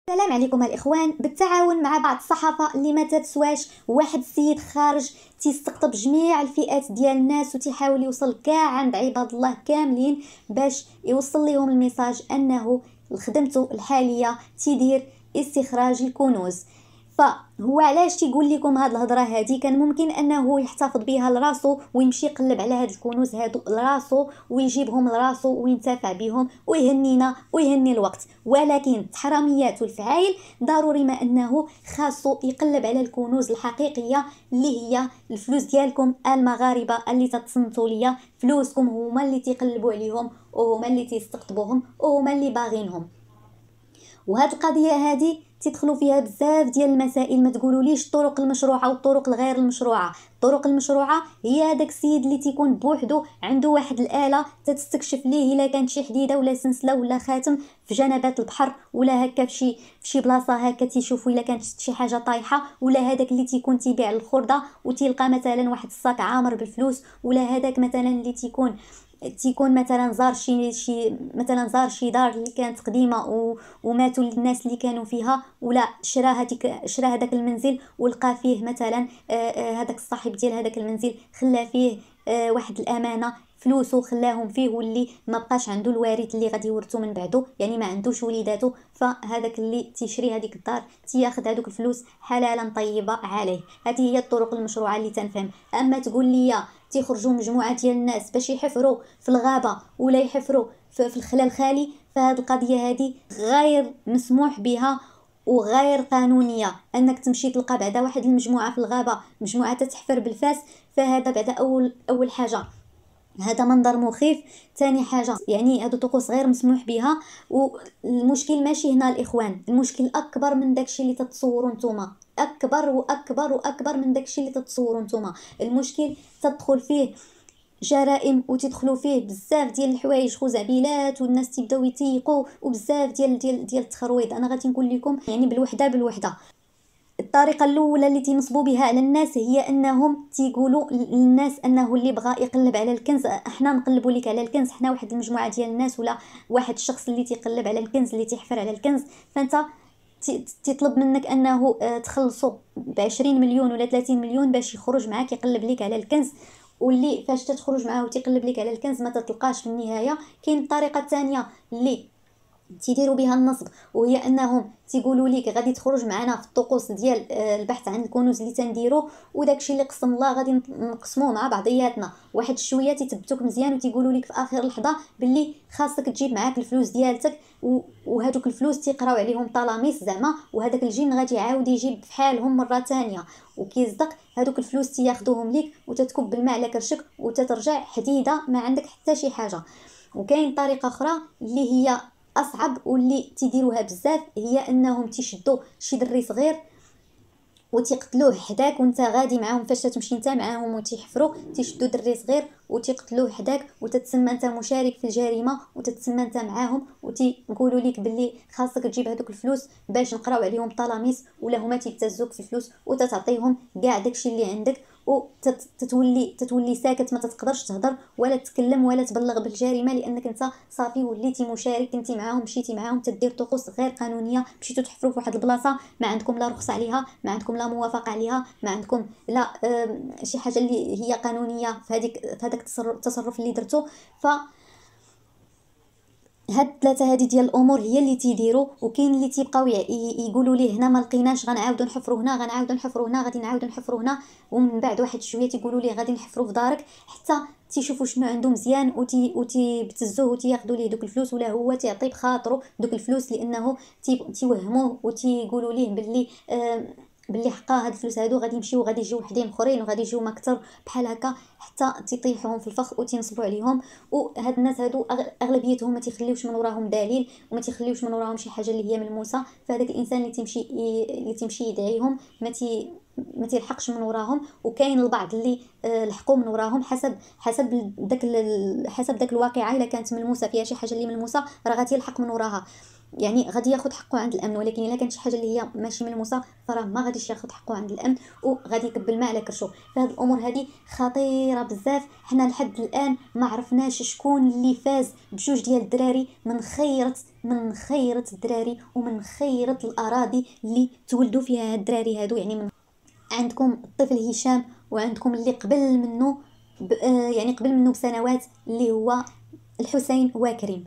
السلام عليكم الاخوان. بالتعاون مع بعض الصحافه اللي ما تتسواش، واحد السيد خارج تيستقطب جميع الفئات ديال الناس وتيحاول يوصل كاع عند عباد الله كاملين باش يوصل لهم الميساج انه خدمته الحاليه تيدير استخراج الكنوز. فهو علاش تيقول لكم هاد الهضره هادي؟ كان ممكن انه يحتفظ بها لراسو ويمشي يقلب على هاد الكنوز هادو لراسو ويجيبهم لراسو وينتفع بهم ويهنينا ويهني الوقت، ولكن الحراميات والفعايل ضروري ما انه خاصو يقلب على الكنوز الحقيقيه اللي هي الفلوس ديالكم المغاربه اللي تتصنتوا ليا. فلوسكم هما اللي تيقلبوا عليهم وهما اللي تيستقطبوهم وهما اللي باغينهم. وهاد القضيه هادي تدخلوا فيها بزاف ديال المسائل. ما تقولوليش الطرق المشروعه والطرق الغير المشروعه. الطرق المشروعه هي هذاك السيد اللي تيكون بوحدو عنده واحد الاله تستكشف ليه الا كانت شي حديده ولا سلسله ولا خاتم في جنبات البحر ولا هكا في شي بلاصه هكا تيشوفوا الا كانت شي حاجه طايحه، ولا هذاك اللي تيكون تيبيع الخرده وتلقى مثلا واحد الصاك عامر بالفلوس، ولا هذاك مثلا اللي تيكون مثلا زار مثلا زار شي دار اللي كانت قديمه وماتوا الناس اللي كانوا فيها، ولا شرا هذاك المنزل ولقى فيه مثلا هذاك الصاحب ديال هذاك المنزل خلى فيه واحد الامانه فلوسه خلاهم فيه، واللي ما بقاش عنده الوارث اللي غادي يورثو من بعده، يعني ما عندوش وليداتو، فهذاك اللي تيشري هذيك الدار تياخذ هذوك الفلوس حلالا طيبه عليه. هذه هي الطرق المشروعه اللي تنفهم. اما تقول لي تيخرجوا مجموعه ديال الناس باش يحفروا في الغابه ولا يحفروا في الخلا الخالي، فهاد القضيه هذه غير مسموح بها وغير قانونيه. انك تمشي تلقى بعدا واحد المجموعه في الغابه مجموعه تتحفر بالفاس، فهذا بعدا اول حاجه هذا منظر مخيف. ثاني حاجه يعني هادو طقوس غير مسموح بها. والمشكل ماشي هنا الاخوان، المشكل اكبر من داكشي اللي تتصوروا نتوما، اكبر واكبر واكبر من داكشي اللي تتصوروا نتوما. المشكل تدخل فيه جرائم وتدخلوا فيه بزاف ديال الحوايج خزعبيلات، والناس تبداو يتيقوا وبزاف ديال التخرويض. انا غادي نقول لكم يعني بالوحده. الطريقه الاولى اللي تنصبوا بها على الناس هي انهم تيقولوا للناس انه اللي بغى يقلب على الكنز احنا نقلبوا لك على الكنز، احنا واحد المجموعه ديال الناس ولا واحد الشخص اللي تيقلب على الكنز اللي تيحفر على الكنز، فانت تطلب منك انه تخلصوا ب20 مليون ولا 30 مليون باش يخرج معاك يقلب لك على الكنز. واللي فاش تخرج معاه وتقلب لك على الكنز ما تتلقاش في النهايه. كاين الطريقه الثانيه اللي تيديروا بها النصب، وهي انهم تيقولوا لك غادي تخرج معنا في الطقوس ديال البحث عن الكنوز اللي تنديروا، وداكشي اللي قسم الله غادي نقسموه مع بعضياتنا. واحد شويه تيثبتوك مزيان وتيقولوا لك في اخر لحظه باللي خاصك تجيب معاك الفلوس ديالتك، وهذوك الفلوس تيقراو عليهم طلاميس زعما، وهذاك الجن غادي يعاود يجيب بحالهم مره ثانيه وكيصدق هذوك الفلوس تياخذوهم ليك وتتكب بالماء على كرشك وتترجع حديده ما عندك حتى شي حاجه. وكاين طريقه اخرى اللي هي اصعب واللي تيديروها بزاف، هي انهم تيشدوا شي دري صغير وتيقتلوه حداك وانت غادي معاهم. فاش تمشي انت معاهم وتيحفروا تيشدوا دري صغير وتيقتلوه حداك وتتسمى انت مشارك في الجريمه وتتسمى انت معاهم، وتيقولوا لك باللي خاصك تجيب هذوك الفلوس باش نقراو عليهم طلاميس، ولا هما تيبتزوك في الفلوس وتتعطيهم كاع داكشي اللي عندك وتتولي ساكت، ما تقدرش تهضر ولا تتكلم ولا تبلغ بالجريمه، لانك انت صافي وليتي مشارك، انت معاهم مشيتي معاهم تدير طقوس غير قانونيه، مشيتو تحفروا في واحد البلاصه ما عندكم لا رخصه عليها، ما عندكم لا موافقه عليها، ما عندكم لا شي حاجه اللي هي قانونيه في هذاك التصرف اللي درتو. ف هاد الثلاثه هادي ديال الامور هي اللي تيديروا. وكاين اللي تيبقاو يقولوا ليه هنا ما لقيناش غنعاودوا نحفروا هنا، غنعاودوا نحفروا هنا، غادي نعاودوا نحفروا هنا، ومن بعد واحد شويه تيقولوا ليه غادي نحفروا في دارك، حتى تيشوفوا شنو عنده مزيان وتيبتزوه وتياخذوا ليه دوك الفلوس، ولا هو تيعطي بخاطرو دوك الفلوس لانه تيوهموه وتيقولوا ليه باللي حقا هاد الفلوس هادو غادي يمشيو وغادي يجيو وحدين اخرين وغادي يجيو ما اكثر بحال هكا، حتى تيطيحوهم في الفخ وتنصبوا عليهم. وهاد الناس هادو اغلبيتهم ما تيخليوش من وراهم دليل وما تيخليوش من وراهم شي حاجه اللي هي ملموسه، فهذاك الانسان اللي تمشي يدعيهم ما تيلحقش من وراهم. وكاين البعض اللي لحقوا من وراهم حسب داك الواقعه، الا كانت ملموسه فيها شي حاجه اللي ملموسه راه غادي يلحق من وراها. يعني غادي ياخذ حقه عند الامن، ولكن الا كانت شي حاجه اللي هي ماشي ملموسه فراه ما غاديش ياخذ حقه عند الامن وغادي يكب الماء على كرشو. فهاد الامور هذه خطيره بزاف. حنا لحد الان ما عرفناش شكون اللي فاز بجوج ديال الدراري من خيرة الدراري ومن خيرة الاراضي اللي تولدوا فيها هاد الدراري هادو. يعني عندكم الطفل هشام، وعندكم اللي قبل منه يعني قبل منه بسنوات اللي هو الحسين واكرم.